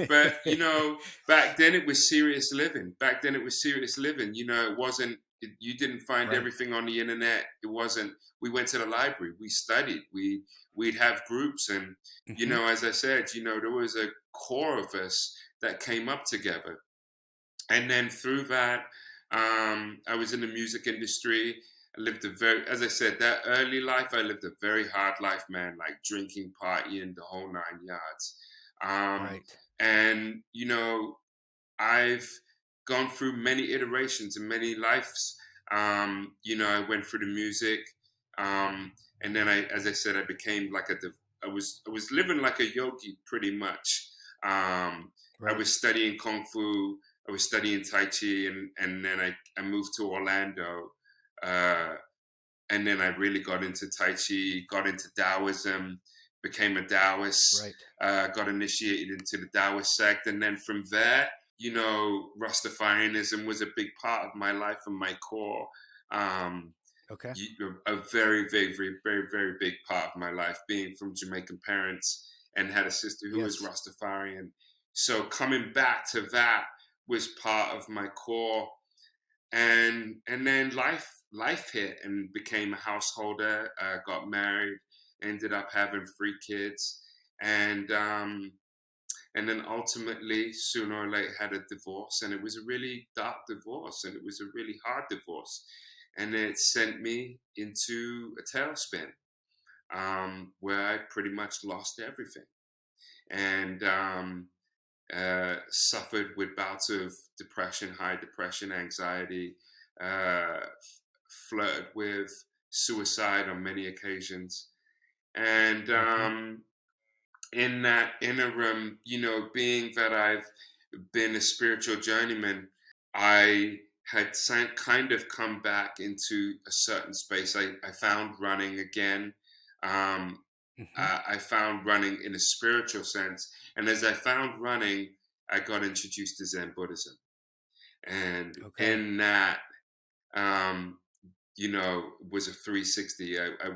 C: But back then it was serious living. It wasn't. You didn't find everything on the internet. It wasn't. We went to the library. We studied. We'd have groups, and as I said, there was a core of us that came up together, and then through that. I was in the music industry. I lived as I said, that early life, I lived a very hard life, man, like drinking, partying, the whole 9 yards. And, I've gone through many iterations and many lives. I went through the music. And then as I said, I became like I was living like a yogi pretty much. I was studying Kung Fu. I was studying Tai Chi, and then I moved to Orlando, and then I really got into Tai Chi, got into Taoism, became a Taoist, got initiated into the Taoist sect, and then from there, Rastafarianism was a big part of my life and my core. A very, very, very, very, very big part of my life, being from Jamaican parents and had a sister who was Rastafarian. So coming back to that was part of my core, and then life hit and became a householder. Got married, ended up having 3 kids, and then ultimately sooner or later had a divorce, and it was a really dark divorce, and it was a really hard divorce, and it sent me into a tailspin where I pretty much lost everything, and suffered with bouts of depression, high depression, anxiety, flirted with suicide on many occasions. And in that interim, being that I've been a spiritual journeyman, I had kind of come back into a certain space. I found running again. I found running in a spiritual sense. And as I found running, I got introduced to Zen Buddhism. And in that, was a 360. I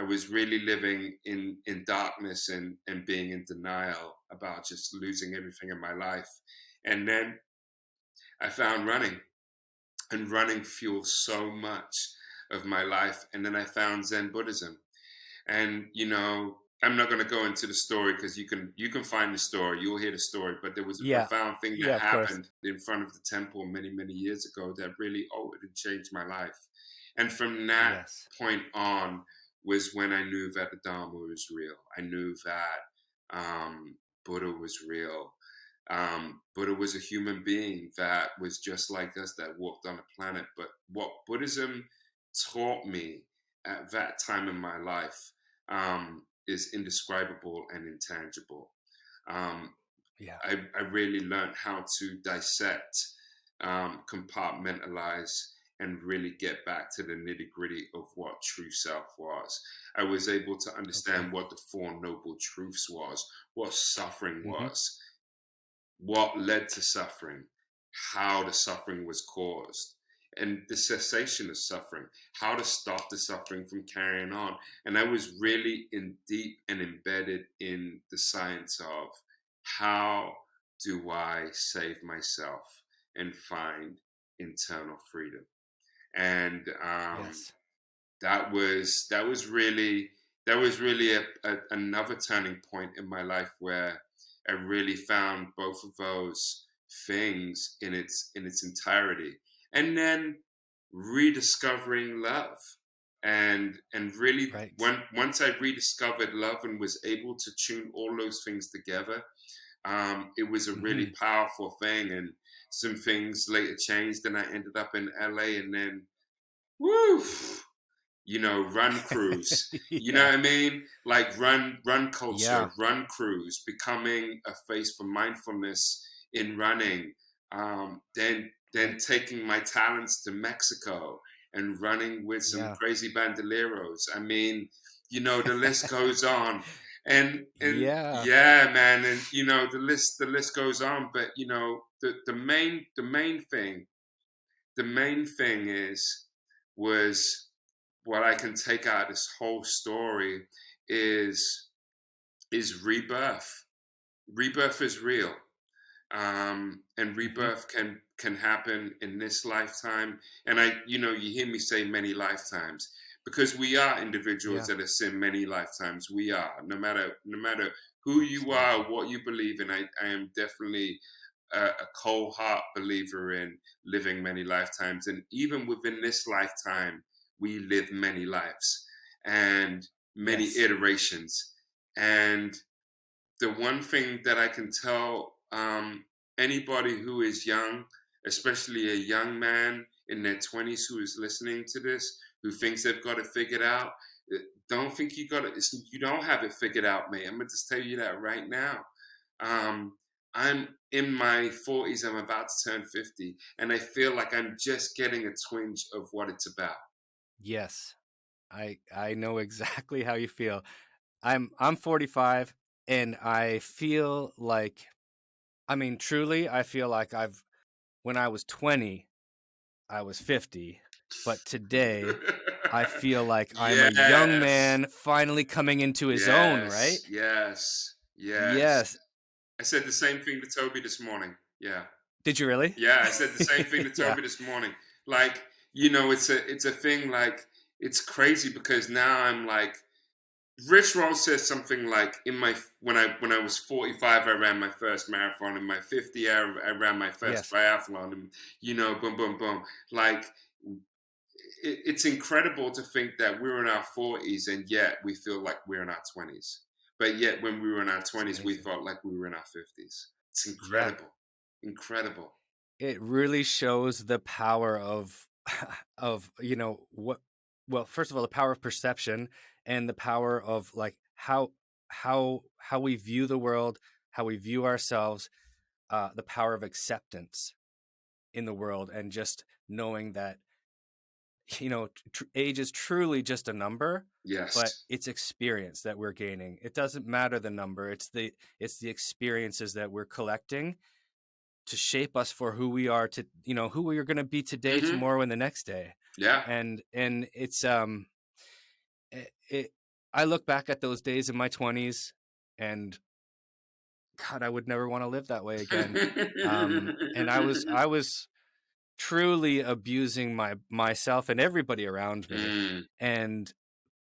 C: was really living in darkness and being in denial about just losing everything in my life. And then I found running, and running fueled so much of my life. And then I found Zen Buddhism. And, I'm not going to go into the story because you can find the story. You'll hear the story. But there was a profound thing that happened in front of the temple many, many years ago that really altered and changed my life. And from that point on was when I knew that the Dharma was real. I knew that Buddha was real. Buddha was a human being that was just like us, that walked on a planet. But what Buddhism taught me at that time in my life is indescribable and intangible.
B: Yeah.
C: I really learned how to dissect, compartmentalize, and really get back to the nitty gritty of what true self was. I was able to
B: Okay.
C: understand what the Four Noble Truths was, what suffering
B: Mm-hmm.
C: was, what led to suffering, how the suffering was caused, and the cessation of suffering, how to stop the suffering from carrying on. And I was really in deep and embedded in the science of how do I save myself and find internal freedom. And
B: Yes.
C: that was really another turning point in my life where I really found both of those things in its entirety, and then rediscovering love, and really
B: Right.
C: once I rediscovered love and was able to tune all those things together, it was a really
B: Mm-hmm.
C: powerful thing, and some things later changed, and I ended up in LA, and then woo, run cruise. You know
B: Yeah.
C: what I mean? Like run culture,
B: Yeah.
C: run cruise, becoming a face for mindfulness in running. Then
B: Right.
C: taking my talents to Mexico and running with some
B: Yeah.
C: crazy bandoleros. I mean, the list goes on. And
B: Yeah.
C: yeah, man, and the list goes on. But the main thing was what I can take out of this whole story is rebirth. Rebirth is real, and
B: Mm-hmm.
C: rebirth can happen in this lifetime. And you hear me say many lifetimes because we are individuals
B: Yeah.
C: that have seen many lifetimes. We are, no matter who you are,
B: Absolutely.
C: what you believe in. I am definitely a cold heart believer in living many lifetimes. And even within this lifetime, we live many lives and many
B: Yes.
C: iterations. And the one thing that I can tell anybody who is young, especially a young man in their 20s who is listening to this, who thinks they've got it figured out, don't think you don't have it figured out, mate. I'm going to just tell you that right now. Um, I'm in my 40s. I'm about to turn 50, and I feel like I'm just getting a twinge of what it's about.
B: Yes. I know exactly how you feel. I'm 45 and I feel like, I mean, truly I feel like when I was 20, I was 50, but today I feel like I'm a young
C: Yes,
B: man finally coming into his own, right?
C: yes, yes, yes.
B: Yes.
C: I said the same thing to Toby this morning. Yeah.
B: Did you really?
C: Yeah, I said the same thing to
B: Yeah.
C: Toby this morning. Like, it's a thing. Like, it's crazy because now I'm like, Rich Roll says something like, in my when I was 45, I ran my first marathon. In my 50, I ran my first
B: Yes.
C: triathlon. And boom, boom, boom. Like, it's incredible to think that we're in our 40s and yet we feel like we're in our 20s. But yet, when we were in our
B: It's
C: 20s, we
B: amazing.
C: felt like we were in our 50s. It's
B: Yeah.
C: incredible, incredible.
B: It really shows the power of what, well, first of all, the power of perception and the power of like how we view the world, how we view ourselves, the power of acceptance in the world, and just knowing that age is truly just a number, but
C: Yes.
B: it's experience that we're gaining. It doesn't matter the number. It's the experiences that we're collecting to shape us for who we are, to who we are going to be today,
C: Mm-hmm.
B: tomorrow, and the next day.
C: Yeah.
B: And it's it I look back at those days in my 20s, and God, I would never want to live that way again. And I was truly abusing myself and everybody around me,
C: Mm.
B: and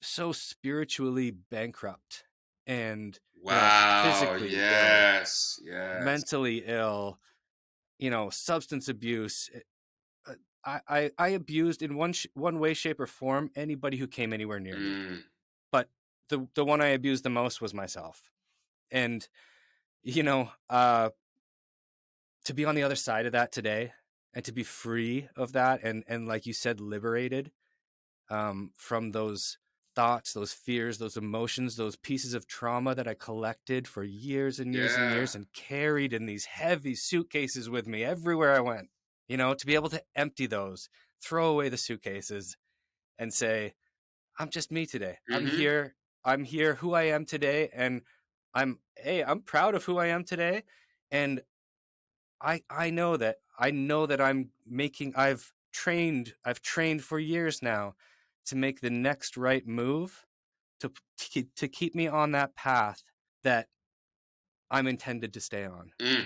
B: so spiritually bankrupt, and
C: Wow.
B: physically ill,
C: Yes. Yes.
B: mentally ill, substance abuse. I abused in one way, shape, or form anybody who came anywhere near me.
C: Mm.
B: But the one I abused the most was myself. And to be on the other side of that today, and to be free of that, and like you said, liberated from those thoughts, those fears, those emotions, those pieces of trauma that I collected for years and years and
C: Yeah.
B: years and carried in these heavy suitcases with me everywhere I went. To be able to empty those, throw away the suitcases and say, I'm just me today. I'm
C: Mm-hmm.
B: here who I am today, and I'm proud of who I am today, and I know that I've trained for years now to make the next right move to keep me on that path that I'm intended to stay on.
C: Mm.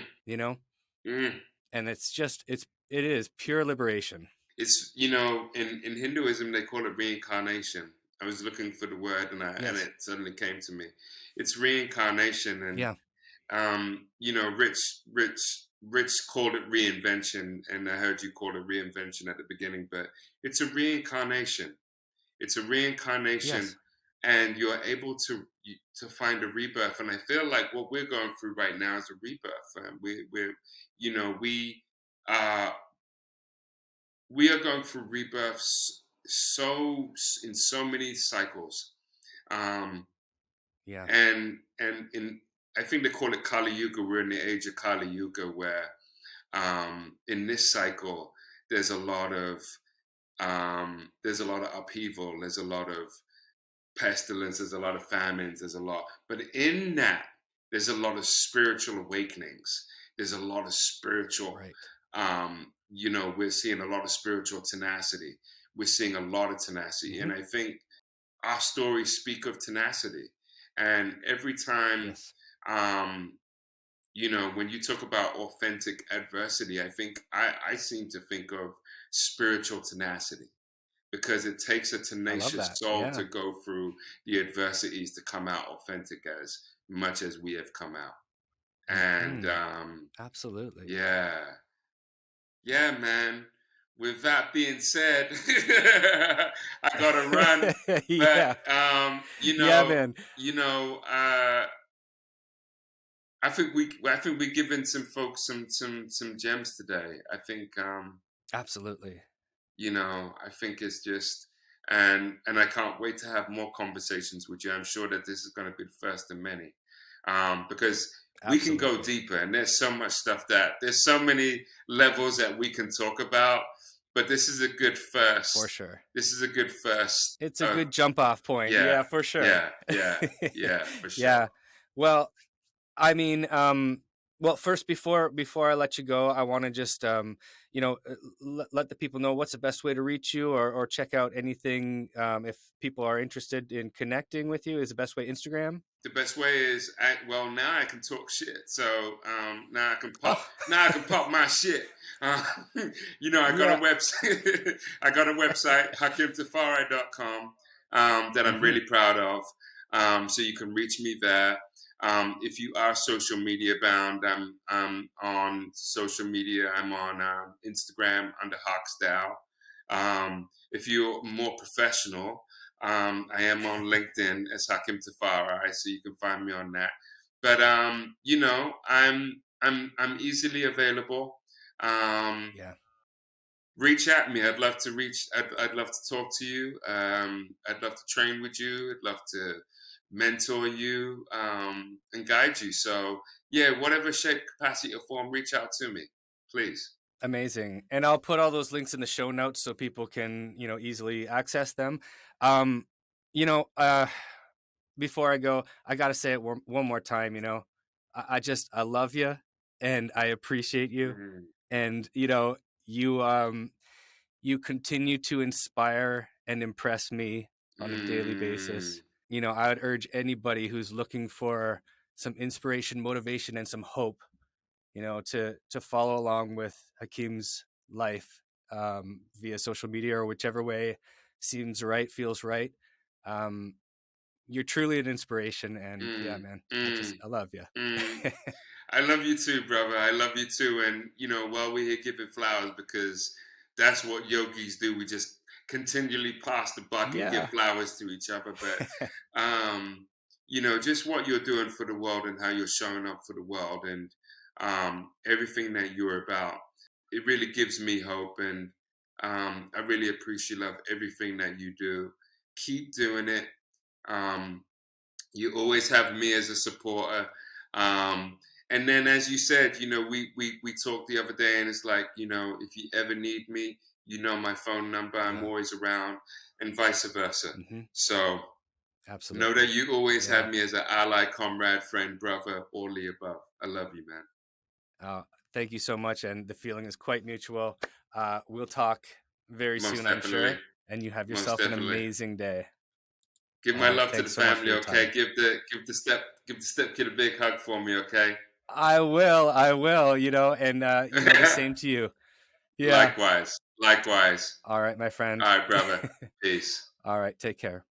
C: Mm.
B: And it is pure liberation.
C: It's, in Hinduism they call it reincarnation. I was looking for the word and
B: Yes.
C: it suddenly came to me. It's reincarnation, and
B: Yeah.
C: Rich called it reinvention, and I heard you call it reinvention at the beginning, but it's a reincarnation. It's a reincarnation,
B: Yes.
C: and you're able to find a rebirth. And I feel like what we're going through right now is a rebirth. Uh, we are going through rebirths in so many cycles. Um,
B: Yeah.
C: and in I think they call it Kali Yuga. We're in the age of Kali Yuga, where in this cycle there's a lot of upheaval. There's a lot of pestilence. There's a lot of famines. But in that, there's a lot of spiritual awakenings. There's a lot of spiritual.
B: Right.
C: We're seeing a lot of spiritual tenacity. We're seeing a lot of tenacity,
B: Mm-hmm.
C: and I think our stories speak of tenacity. And every time,
B: Yes.
C: when you talk about authentic adversity, I think I seem to think of spiritual tenacity, because it takes a
B: I love
C: tenacious
B: that.
C: soul
B: Yeah.
C: to go through the adversities to come out authentic as much as we have come out. And
B: Absolutely.
C: yeah, man. With that being said, I gotta run.
B: Yeah.
C: But
B: Yeah, man.
C: I think we're giving some folks some gems today. I think
B: Absolutely.
C: I think it's just, and I can't wait to have more conversations with you. I'm sure that this is going to be the first of many, because we can go
B: Absolutely.
C: deeper, and there's so much stuff there's so many levels that we can talk about. But this is a good first.
B: For sure.
C: This is a good first.
B: It's a good jump off point.
C: Yeah,
B: Yeah, for sure.
C: yeah, for sure.
B: Yeah. Well, I mean, first, before I let you go, I want to just, let the people know what's the best way to reach you, or check out anything. If people are interested in connecting with you, is the best way Instagram?
C: The best way is now I can talk shit. So now I can pop.
B: Oh.
C: Now I can pop my shit. I got a website. I got a website, HakimTafari.com, that I'm really proud of. So you can reach me there. If you are social media bound, I'm on social media. I'm on Instagram under Hawkstyle. If you're more professional, I am on LinkedIn as Hakim Tafari, so you can find me on that. But I'm easily available.
B: Yeah.
C: Reach at me. I'd love to talk to you. I'd love to train with you. I'd love to mentor you and guide you. So yeah, whatever shape, capacity, or form, reach out to me, please.
B: Amazing. And I'll put all those links in the show notes so people can, easily access them. Before I go, I got to say it one more time, I love you, and I appreciate you.
C: Mm-hmm.
B: And, you continue to inspire and impress me on a daily basis. I would urge anybody who's looking for some inspiration, motivation, and some hope, to follow along with Hakim's life via social media, or whichever way seems right, feels right. You're truly an inspiration, and yeah, man, I love you.
C: I love you too, brother. I love you too. And while we're here giving flowers, because that's what yogis do. We just continually pass the buck and give flowers to each other. But just what you're doing for the world and how you're showing up for the world, and everything that you're about, it really gives me hope. And I really appreciate everything that you do. Keep doing it. You always have me as a supporter. And then, as you said, we talked the other day, and it's like, if you ever need me, my phone number. I'm always around, and vice versa.
B: Mm-hmm.
C: So
B: Absolutely.
C: know that you always have me as an ally, comrade, friend, brother, all the above. I love you, man.
B: Thank you so much, and the feeling is quite mutual. We'll talk very
C: Most
B: soon,
C: definitely.
B: I'm sure, and you have yourself an amazing day.
C: Give my love to the
B: so
C: family, okay? Give the step kid a big hug for me, okay?
B: I will, and the same to you. Yeah.
C: Likewise.
B: All right, my friend.
C: All right, brother. Peace.
B: All right, take care.